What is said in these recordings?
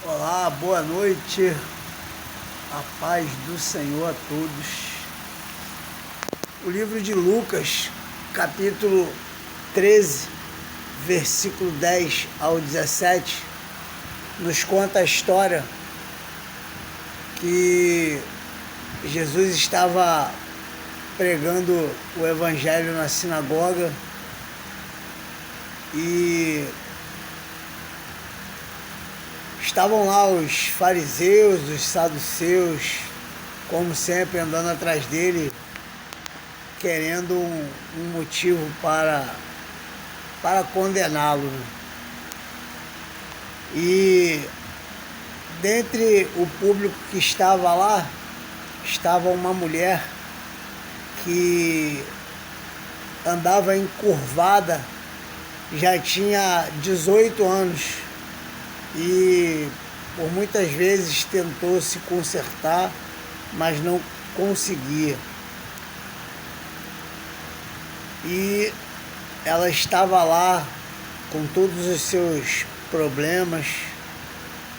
Olá, boa noite, a paz do Senhor a todos. O livro de Lucas, capítulo 13, versículo 10 ao 17, nos conta a história que Jesus estava pregando o evangelho na sinagoga e estavam lá os fariseus, os saduceus, como sempre, andando atrás dele, querendo um motivo para condená-lo. E dentre o público que estava lá, estava uma mulher que andava encurvada, já tinha 18 anos. E por muitas vezes tentou se consertar, mas não conseguia. E ela estava lá com todos os seus problemas,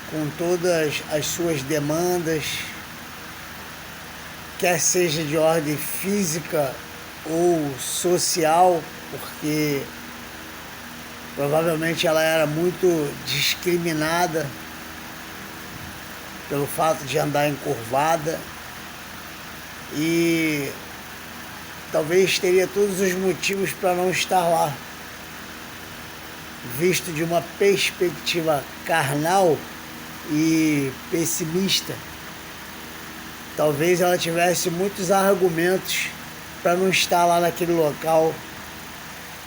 com todas as suas demandas, quer seja de ordem física ou social, porque provavelmente ela era muito discriminada pelo fato de andar encurvada e talvez teria todos os motivos para não estar lá. Visto de uma perspectiva carnal e pessimista, talvez ela tivesse muitos argumentos para não estar lá naquele local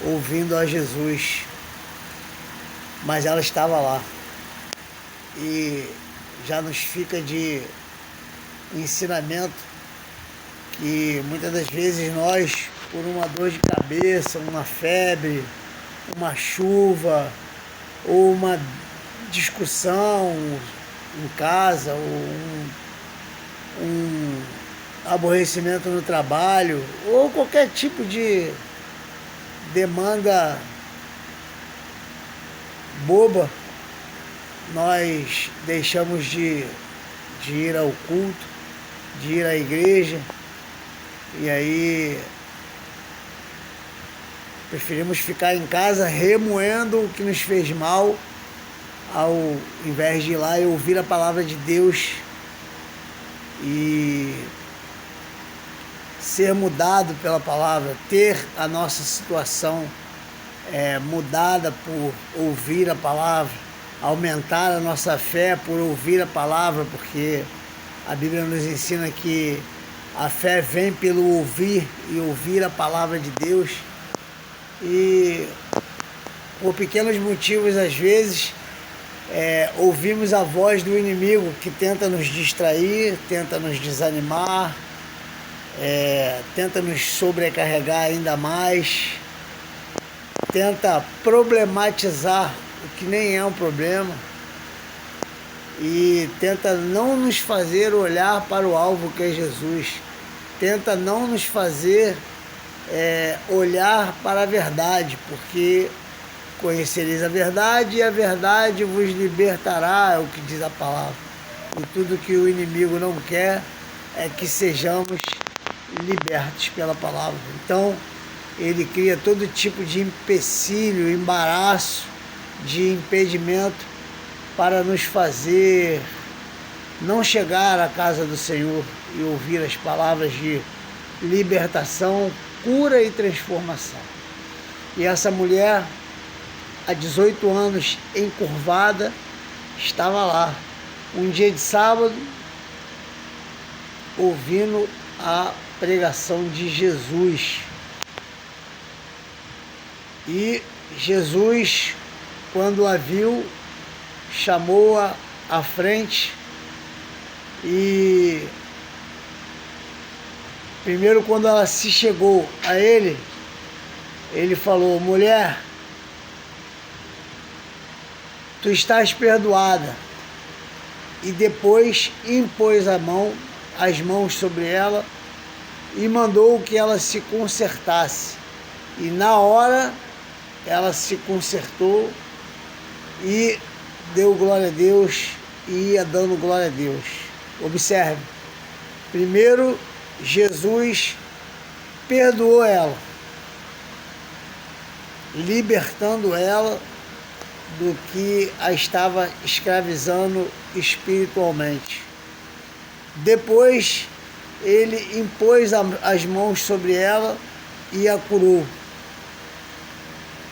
ouvindo a Jesus. Mas ela estava lá. E já nos fica de ensinamento que muitas das vezes nós, por uma dor de cabeça, uma febre, uma chuva, ou uma discussão em casa, ou um aborrecimento no trabalho, ou qualquer tipo de demanda boba, nós deixamos de ir ao culto, de ir à igreja, e aí preferimos ficar em casa remoendo o que nos fez mal, ao invés de ir lá e ouvir a palavra de Deus e ser mudado pela palavra, ter a nossa situação mudada por ouvir a palavra, aumentar a nossa fé por ouvir a palavra, porque a Bíblia nos ensina que a fé vem pelo ouvir e ouvir a palavra de Deus. E por pequenos motivos, às vezes, ouvimos a voz do inimigo que tenta nos distrair, tenta nos desanimar, tenta nos sobrecarregar ainda mais, tenta problematizar o que nem é um problema e tenta não nos fazer olhar para o alvo que é Jesus, tenta não nos fazer olhar para a verdade, porque conhecereis a verdade e a verdade vos libertará, é o que diz a palavra. E tudo que o inimigo não quer é que sejamos libertos pela palavra. Então ele cria todo tipo de empecilho, embaraço, de impedimento para nos fazer não chegar à casa do Senhor e ouvir as palavras de libertação, cura e transformação. E essa mulher, há 18 anos, encurvada, estava lá, um dia de sábado, ouvindo a pregação de Jesus. E Jesus, quando a viu, chamou-a à frente e primeiro, quando ela se chegou a ele, ele falou: mulher, tu estás perdoada. E depois impôs as mãos sobre ela e mandou que ela se consertasse. E na hora ela se consertou e deu glória a Deus e ia dando glória a Deus. Observe, primeiro Jesus perdoou ela, libertando ela do que a estava escravizando espiritualmente. Depois ele impôs as mãos sobre ela e a curou.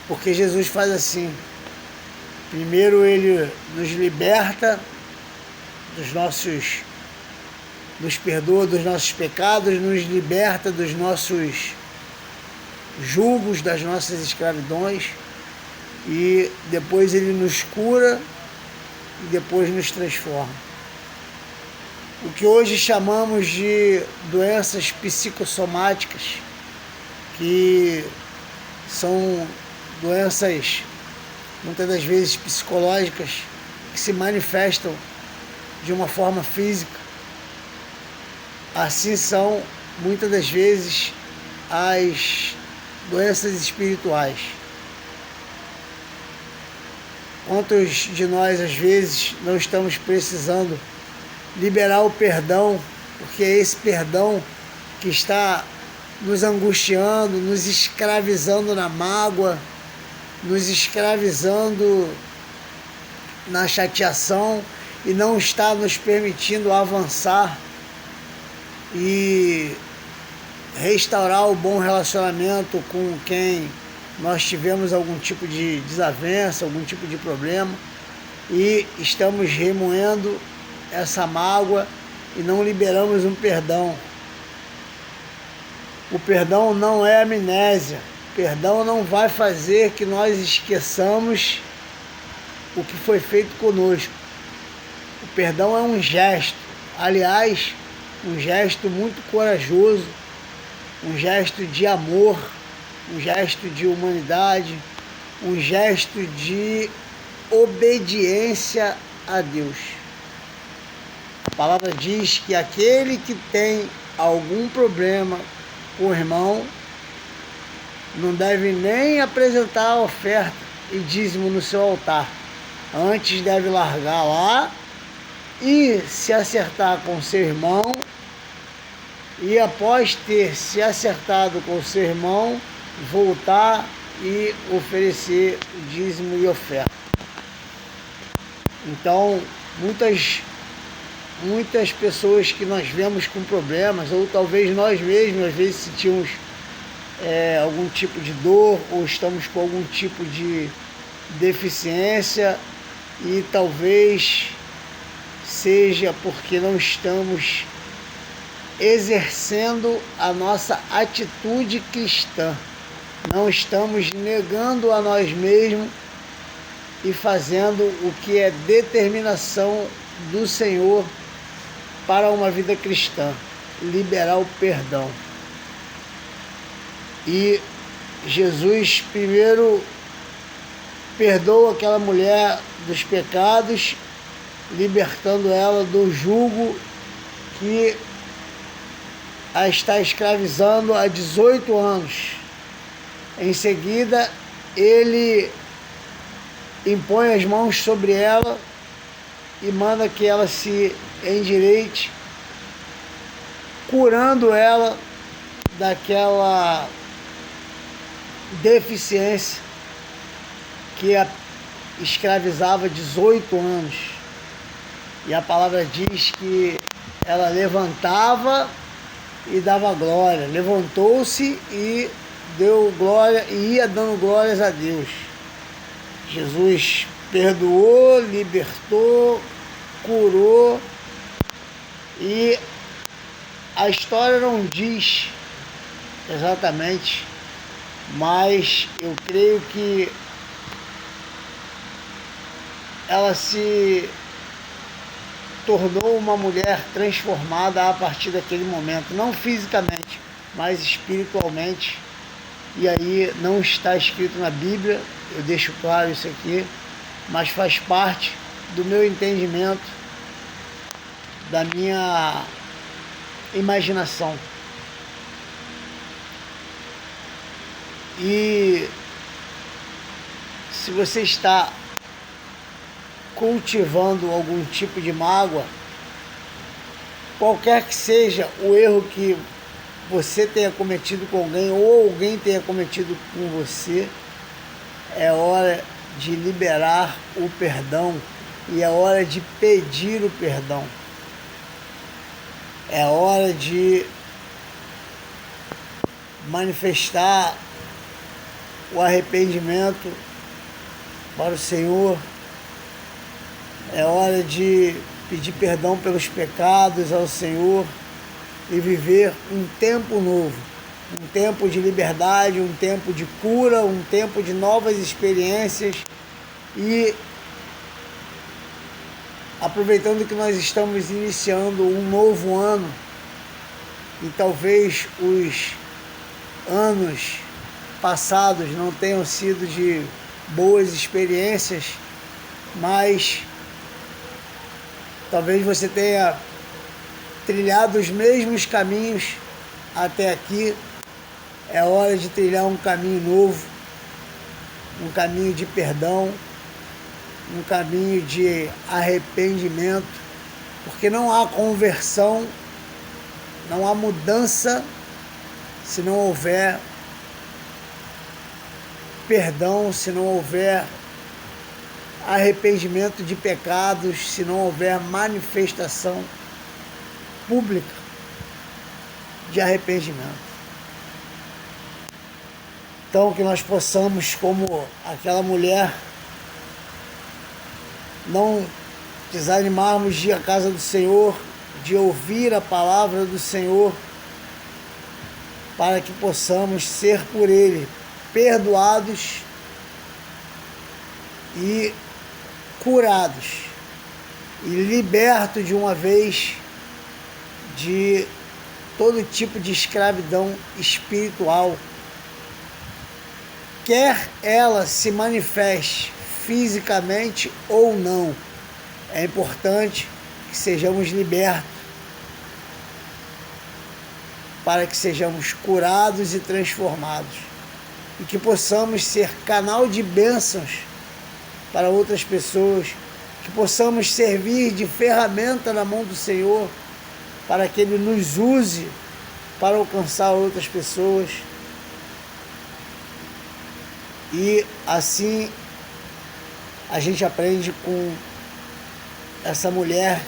Porque Jesus faz assim. Primeiro ele nos liberta nos perdoa dos nossos pecados, nos liberta dos nossos julgos, das nossas escravidões, e depois ele nos cura e depois nos transforma. O que hoje chamamos de doenças psicossomáticas, que são doenças muitas das vezes psicológicas, que se manifestam de uma forma física. Assim são muitas das vezes as doenças espirituais. Quantos de nós às vezes não estamos precisando liberar o perdão, porque é esse perdão que está nos angustiando, nos escravizando na mágoa, nos escravizando na chateação e não está nos permitindo avançar e restaurar o bom relacionamento com quem nós tivemos algum tipo de desavença, algum tipo de problema, e estamos remoendo essa mágoa e não liberamos um perdão. O perdão não é amnésia. O perdão não vai fazer que nós esqueçamos o que foi feito conosco. O perdão é um gesto, aliás, um gesto muito corajoso, um gesto de amor, um gesto de humanidade, um gesto de obediência a Deus. A palavra diz que aquele que tem algum problema com o irmão não deve nem apresentar a oferta e dízimo no seu altar. Antes deve largar lá e se acertar com seu irmão, e após ter se acertado com seu irmão, voltar e oferecer o dízimo e oferta. Então, muitas pessoas que nós vemos com problemas, ou talvez nós mesmos às vezes sentimos algum tipo de dor, ou estamos com algum tipo de deficiência, e talvez seja porque não estamos exercendo a nossa atitude cristã, não estamos negando a nós mesmos e fazendo o que é determinação do Senhor para uma vida cristã, liberar o perdão. E Jesus primeiro perdoa aquela mulher dos pecados, libertando ela do jugo que a está escravizando há 18 anos. Em seguida, ele impõe as mãos sobre ela e manda que ela se endireite, curando ela daquela deficiência que a escravizava 18 anos. E a palavra diz que ela levantava e dava glória, levantou-se e deu glória e ia dando glórias a Deus. Jesus perdoou, libertou, curou, e a história não diz exatamente, mas eu creio que ela se tornou uma mulher transformada a partir daquele momento, não fisicamente, mas espiritualmente. E aí não está escrito na Bíblia, eu deixo claro isso aqui, mas faz parte do meu entendimento, da minha imaginação. E se você está cultivando algum tipo de mágoa, qualquer que seja o erro que você tenha cometido com alguém ou alguém tenha cometido com você, é hora de liberar o perdão e é hora de pedir o perdão. É hora de manifestar o arrependimento para o Senhor. É hora de pedir perdão pelos pecados ao Senhor e viver um tempo novo, um tempo de liberdade, um tempo de cura, um tempo de novas experiências. E aproveitando que nós estamos iniciando um novo ano, e talvez os anos passados não tenham sido de boas experiências, mas talvez você tenha trilhado os mesmos caminhos até aqui. É hora de trilhar um caminho novo, um caminho de perdão, um caminho de arrependimento, porque não há conversão, não há mudança se não houver perdão, se não houver arrependimento de pecados, se não houver manifestação pública de arrependimento. Então, que nós possamos, como aquela mulher, não desanimarmos de ir à casa do Senhor, de ouvir a palavra do Senhor, para que possamos ser por Ele perdoados e curados e libertos de uma vez de todo tipo de escravidão espiritual, quer ela se manifeste fisicamente ou não. É importante que sejamos libertos, para que sejamos curados e transformados, e que possamos ser canal de bênçãos para outras pessoas, que possamos servir de ferramenta na mão do Senhor, para que Ele nos use para alcançar outras pessoas. E assim a gente aprende com essa mulher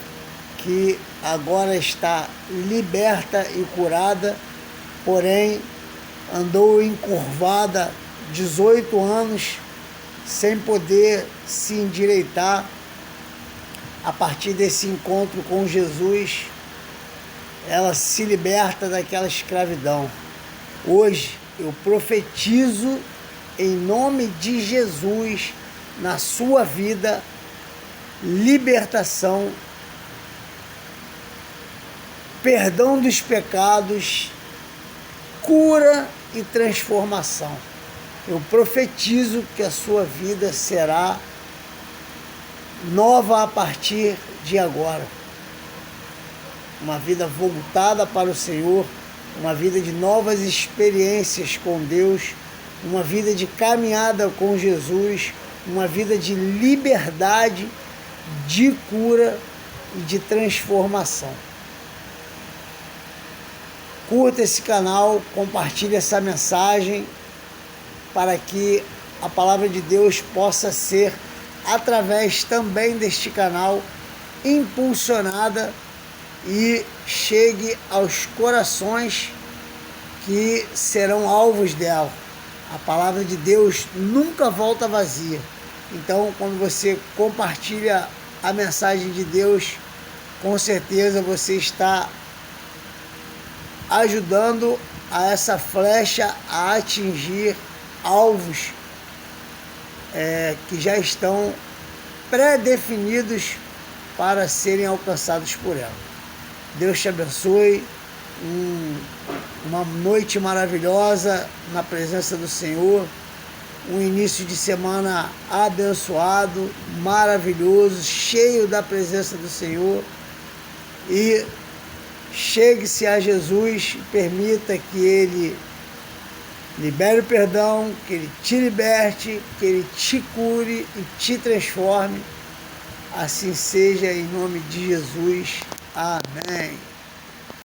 que agora está liberta e curada, porém andou encurvada 18 anos sem poder se endireitar. A partir desse encontro com Jesus, ela se liberta daquela escravidão. Hoje eu profetizo em nome de Jesus na sua vida libertação, perdão dos pecados, cura e transformação. Eu profetizo que a sua vida será nova a partir de agora. Uma vida voltada para o Senhor, uma vida de novas experiências com Deus, uma vida de caminhada com Jesus, uma vida de liberdade, de cura e de transformação. Curta esse canal, compartilhe essa mensagem para que a palavra de Deus possa ser, através também deste canal, impulsionada e chegue aos corações que serão alvos dela. A palavra de Deus nunca volta vazia. Então, quando você compartilha a mensagem de Deus, com certeza você está ajudando a essa flecha a atingir alvos que já estão pré-definidos para serem alcançados por ela. Deus te abençoe, uma noite maravilhosa na presença do Senhor, um início de semana abençoado, maravilhoso, cheio da presença do Senhor, e chegue-se a Jesus, permita que Ele libere o perdão, que Ele te liberte, que Ele te cure e te transforme, Assim seja, em nome de Jesus. Amém.